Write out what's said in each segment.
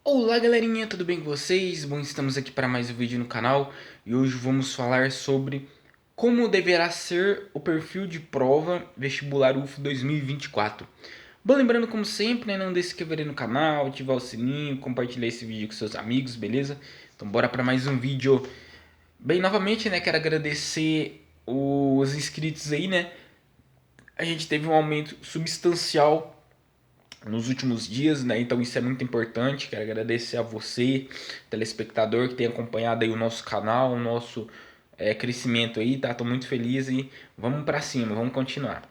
Olá galerinha, tudo bem com vocês? Bom, estamos aqui para mais um vídeo no canal e hoje vamos falar sobre como deverá ser o perfil de prova vestibular UF 2024. Bom, lembrando como sempre, né, não deixe de se inscrever no canal, ativar o sininho, compartilhar esse vídeo com seus amigos, beleza? Então bora para mais um vídeo. Bem, novamente, né, quero agradecer os inscritos aí, né? A gente teve um aumento substancial nos últimos dias, né? Então isso é muito importante. Quero agradecer a você, telespectador, que tem acompanhado aí o nosso canal, o nosso crescimento aí, tá? Tô muito feliz e vamos pra cima, vamos continuar.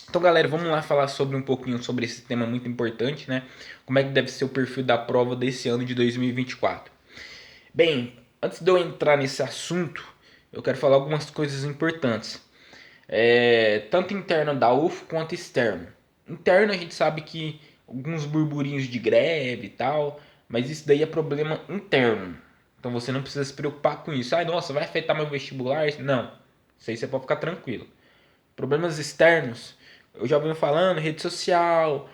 Então, galera, vamos lá falar sobre um pouquinho sobre esse tema muito importante, né? Como é que deve ser o perfil da prova desse ano de 2024. Bem, antes de eu entrar nesse assunto, eu quero falar algumas coisas importantes. Tanto interno da UF quanto externo. Interno a gente sabe que alguns burburinhos de greve e tal, mas isso daí é problema interno. Então você não precisa se preocupar com isso. Ai, nossa, vai afetar meu vestibular? Não, isso aí você pode ficar tranquilo. Problemas externos, eu já venho falando, rede social,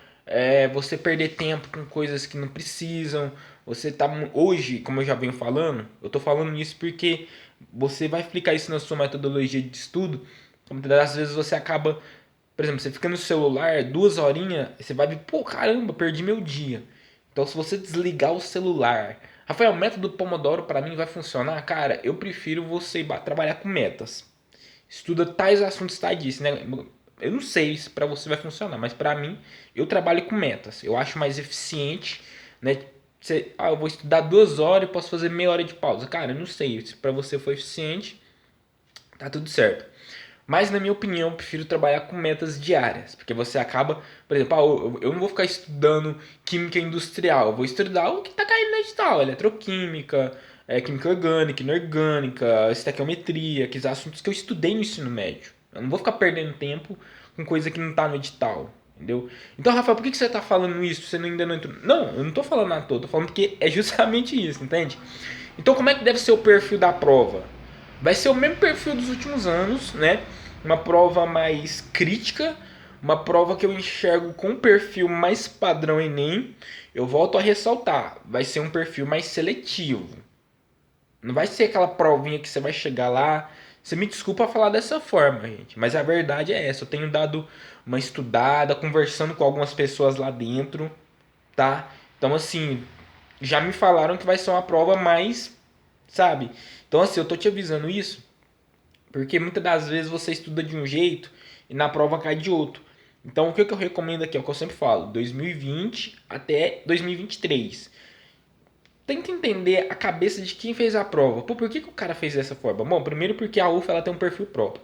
você perder tempo com coisas que não precisam. Você tá hoje, como eu já venho falando, eu tô falando isso porque você vai aplicar isso na sua metodologia de estudo. Muitas das vezes você acaba, por exemplo, você fica no celular 2 horinhas, você vai ver, pô, caramba, perdi meu dia. Então, se você desligar o celular, Rafael, o método Pomodoro para mim vai funcionar? Cara, eu prefiro você trabalhar com metas. Estuda tais assuntos, tais disso, né? Eu não sei se para você vai funcionar, mas para mim, eu trabalho com metas. Eu acho mais eficiente, né? Eu vou estudar 2 horas e posso fazer meia hora de pausa. Cara, eu não sei. Se para você for eficiente, tá tudo certo. Mas, na minha opinião, eu prefiro trabalhar com metas diárias. Porque você acaba, por exemplo, eu não vou ficar estudando química industrial. Eu vou estudar o que está caindo no edital: eletroquímica, química orgânica, inorgânica, estequiometria, que são assuntos que eu estudei no ensino médio. Eu não vou ficar perdendo tempo com coisa que não está no edital. Entendeu? Então, Rafael, por que você está falando isso? Você ainda não entrou. Não, eu não estou falando à toa, tô falando porque é justamente isso, entende? Então, como é que deve ser o perfil da prova? Vai ser o mesmo perfil dos últimos anos, né? Uma prova mais crítica, uma prova que eu enxergo com um perfil mais padrão Enem. Eu volto a ressaltar, vai ser um perfil mais seletivo. Não vai ser aquela provinha que você vai chegar lá. Você me desculpa falar dessa forma, gente, mas a verdade é essa. Eu tenho dado uma estudada, conversando com algumas pessoas lá dentro, tá? Então, assim, já me falaram que vai ser uma prova mais, sabe? Então, assim, eu tô te avisando isso porque muitas das vezes você estuda de um jeito e na prova cai de outro. Então, o que eu recomendo aqui é o que eu sempre falo: 2020 até 2023. Tenta entender a cabeça de quem fez a prova. Pô, por que o cara fez dessa forma? Bom, primeiro porque a UFA ela tem um perfil próprio.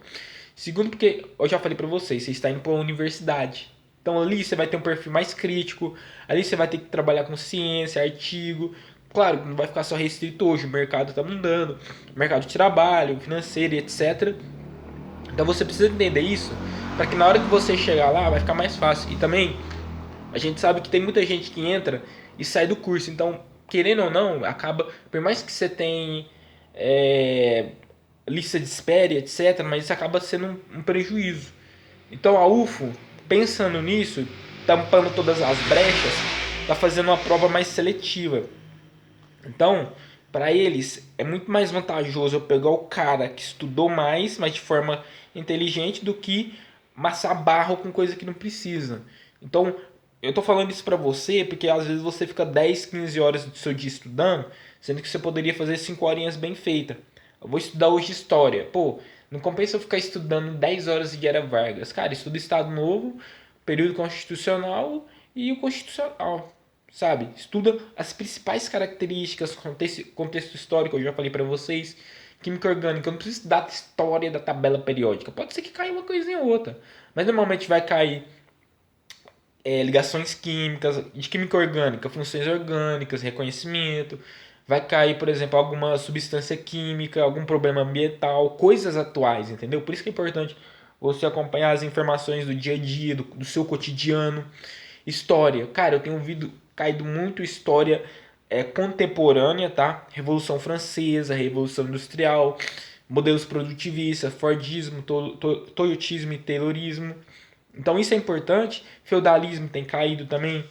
Segundo porque, eu já falei pra vocês, você está indo para uma universidade. Então ali você vai ter um perfil mais crítico, ali você vai ter que trabalhar com ciência, artigo. Claro, não vai ficar só restrito hoje, o mercado está mudando, o mercado de trabalho, financeiro, etc. Então você precisa entender isso para que na hora que você chegar lá vai ficar mais fácil. E também a gente sabe que tem muita gente que entra e sai do curso. Então, querendo ou não, acaba, por mais que você tenha lista de espera, etc., mas isso acaba sendo um prejuízo. Então a UFO, pensando nisso, tampando todas as brechas, está fazendo uma prova mais seletiva. Então, para eles é muito mais vantajoso eu pegar o cara que estudou mais, mas de forma inteligente, do que massar barro com coisa que não precisa. Então, eu tô falando isso para você porque às vezes você fica 10, 15 horas do seu dia estudando, sendo que você poderia fazer 5 horinhas bem feitas. Eu vou estudar hoje história. Pô, não compensa eu ficar estudando 10 horas de Era Vargas. Cara, estuda Estado Novo, período constitucional e o constitucional, sabe? Estuda as principais características, contexto histórico, eu já falei para vocês. Química orgânica, eu não preciso da história da tabela periódica. Pode ser que caia uma coisinha ou outra, mas normalmente vai cair ligações químicas, de química orgânica, funções orgânicas, reconhecimento. Vai cair, por exemplo, alguma substância química, algum problema ambiental, coisas atuais, entendeu? Por isso que é importante você acompanhar as informações do dia a dia, do seu cotidiano. História, cara, eu tenho ouvido caído muito história contemporânea, tá? Revolução Francesa, Revolução Industrial, modelos produtivistas, Fordismo, Toyotismo e Taylorismo. Então isso é importante. Feudalismo tem caído também.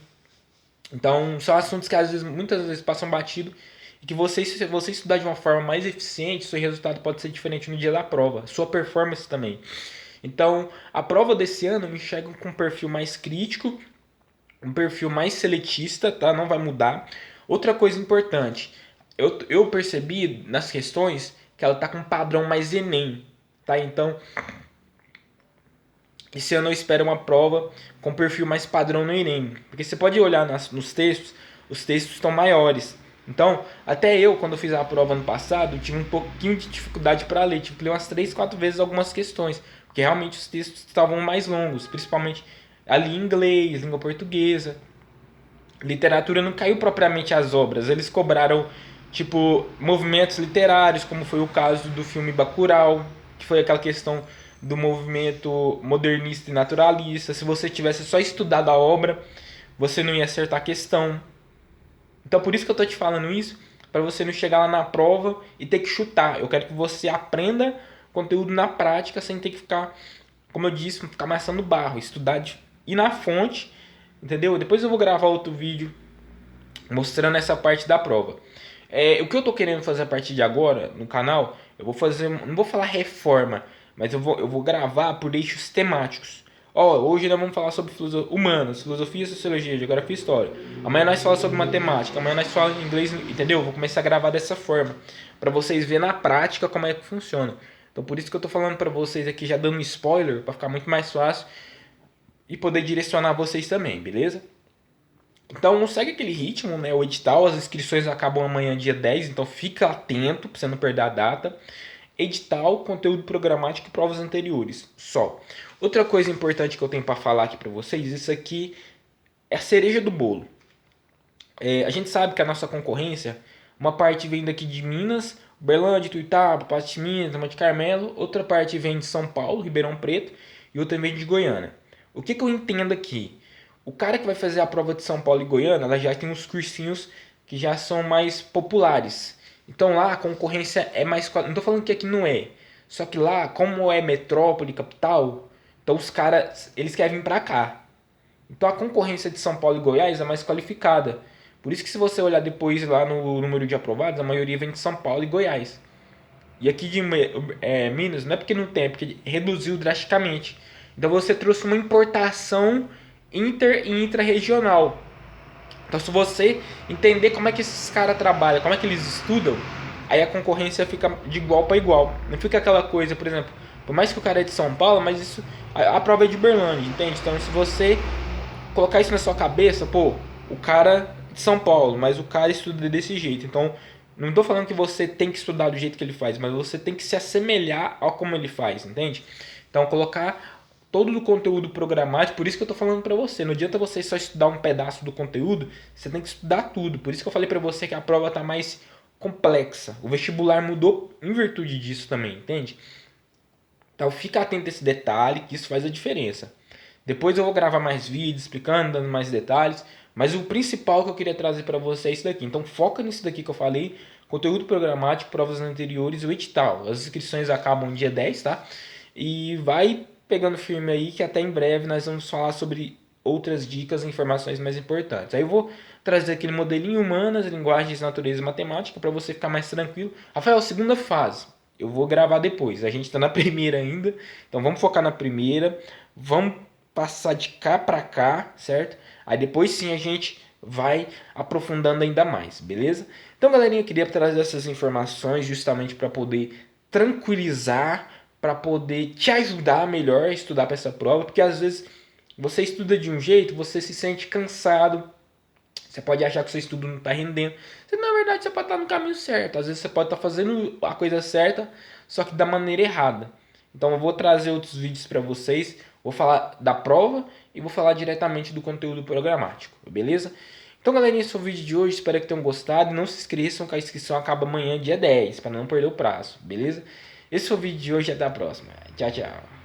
Então, são assuntos que às vezes, muitas vezes passam batido e que você, se você estudar de uma forma mais eficiente, seu resultado pode ser diferente no dia da prova, sua performance também. Então, a prova desse ano me chega com um perfil mais crítico, um perfil mais seletista, tá? Não vai mudar. Outra coisa importante, eu percebi nas questões que ela tá com um padrão mais Enem, tá? Então, esse ano eu espero uma prova com perfil mais padrão no Enem. Porque você pode olhar nos textos, os textos estão maiores. Então, até eu, quando eu fiz a prova ano passado, tive um pouquinho de dificuldade para ler. Tive que ler umas 3, 4 vezes algumas questões. Porque realmente os textos estavam mais longos. Principalmente ali em inglês, língua portuguesa. Literatura não caiu propriamente as obras. Eles cobraram, tipo, movimentos literários, como foi o caso do filme Bacurau, que foi aquela questão do movimento modernista e naturalista. Se você tivesse só estudado a obra, você não ia acertar a questão. Então por isso que eu tô te falando isso, para você não chegar lá na prova e ter que chutar. Eu quero que você aprenda conteúdo na prática sem ter que ficar, como eu disse, ficar amassando barro, estudar ir na fonte, entendeu? Depois eu vou gravar outro vídeo mostrando essa parte da prova. O que eu tô querendo fazer a partir de agora no canal, eu vou fazer, não vou falar reforma, mas eu vou gravar por eixos temáticos. Hoje nós vamos falar sobre humanas, filosofia, sociologia, geografia e história. Amanhã nós falamos sobre matemática, amanhã nós falamos inglês, entendeu? Eu vou começar a gravar dessa forma, para vocês verem na prática como é que funciona. Então por isso que eu tô falando para vocês aqui, já dando um spoiler, para ficar muito mais fácil e poder direcionar vocês também, beleza? Então segue aquele ritmo, né? O edital, as inscrições acabam amanhã, dia 10, então fica atento para você não perder a data. Edital, conteúdo programático e provas anteriores. Só. Outra coisa importante que eu tenho para falar aqui para vocês, isso aqui é a cereja do bolo. A gente sabe que a nossa concorrência, uma parte vem daqui de Minas, Uberlândia, Tuiutaba, parte de Minas, Monte Carmelo, outra parte vem de São Paulo, Ribeirão Preto, e outra vem de Goiânia. O que eu entendo aqui? O cara que vai fazer a prova de São Paulo e Goiânia, ela já tem uns cursinhos que já são mais populares. Então lá a concorrência é mais... Não tô falando que aqui não é. Só que lá, como é metrópole, capital, então os caras, eles querem vir pra cá. Então a concorrência de São Paulo e Goiás é mais qualificada. Por isso que se você olhar depois lá no número de aprovados, a maioria vem de São Paulo e Goiás. E aqui de Minas, não é porque não tem, é porque reduziu drasticamente. Então você trouxe uma importação inter e intra-regional. Então se você entender como é que esses caras trabalham, como é que eles estudam, aí a concorrência fica de igual para igual. Não fica aquela coisa, por exemplo, por mais que o cara é de São Paulo, mas isso a prova é de Berlândia, entende? Então se você colocar isso na sua cabeça, pô, o cara de São Paulo, mas o cara estuda desse jeito. Então, não estou falando que você tem que estudar do jeito que ele faz, mas você tem que se assemelhar ao como ele faz, entende? Então, colocar todo o conteúdo programático, por isso que eu estou falando para você. Não adianta você só estudar um pedaço do conteúdo, você tem que estudar tudo. Por isso que eu falei para você que a prova está mais complexa. O vestibular mudou em virtude disso também, entende? Então, fica atento a esse detalhe, que isso faz a diferença. Depois eu vou gravar mais vídeos explicando, dando mais detalhes. Mas o principal que eu queria trazer para você é isso daqui. Então foca nisso daqui que eu falei. Conteúdo programático, provas anteriores e o edital. As inscrições acabam dia 10, tá? E vai pegando firme aí que até em breve nós vamos falar sobre outras dicas e informações mais importantes. Aí eu vou trazer aquele modelinho humanas, linguagens, natureza e matemática para você ficar mais tranquilo. Rafael, segunda fase. Eu vou gravar depois. A gente está na primeira ainda. Então vamos focar na primeira. Vamos passar de cá para cá, certo? Aí depois sim a gente vai aprofundando ainda mais, beleza? Então, galerinha, eu queria trazer essas informações justamente para poder tranquilizar, para poder te ajudar melhor a estudar para essa prova, porque às vezes você estuda de um jeito, você se sente cansado, você pode achar que o seu estudo não está rendendo, na verdade você pode estar no caminho certo, às vezes você pode estar fazendo a coisa certa, só que da maneira errada. Então eu vou trazer outros vídeos para vocês, vou falar da prova e vou falar diretamente do conteúdo programático, beleza? Então galerinha, esse foi o vídeo de hoje, espero que tenham gostado. E não se esqueçam que a inscrição acaba amanhã, dia 10, para não perder o prazo, beleza? Esse foi o vídeo de hoje, até a próxima. Tchau, tchau.